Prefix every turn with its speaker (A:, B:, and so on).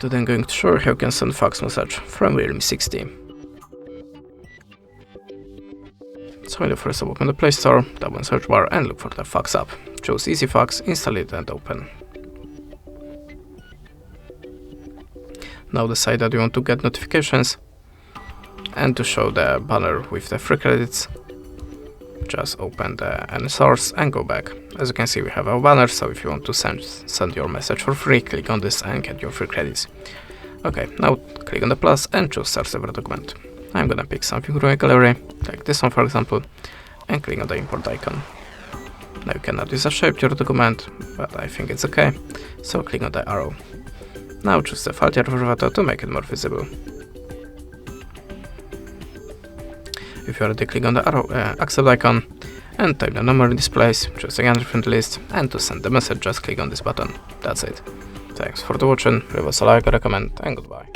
A: Today I'm going to show you how you can send fax message from REALME 60. So first open the Play Store, tap on search bar and look for the fax app. Choose Easy Fax, install it and open. Now decide that you want to get notifications and to show the banner with the free credits. Just open the any source and go back. As you can see, we have our banner, so if you want to send your message for free, click on this and get your free credits. Okay, now click on the plus and choose Start Server Document. I'm gonna pick something from my gallery, like this one for example, and click on the import icon. Now you cannot use a shape to your document, but I think it's okay, so click on the arrow. Now choose the filter formatter to make it more visible. If you already click on the arrow, accept icon and type the number in this place, choose again from the list, and to send the message just click on this button. That's it. Thanks for watching, leave us a like, a comment, and goodbye.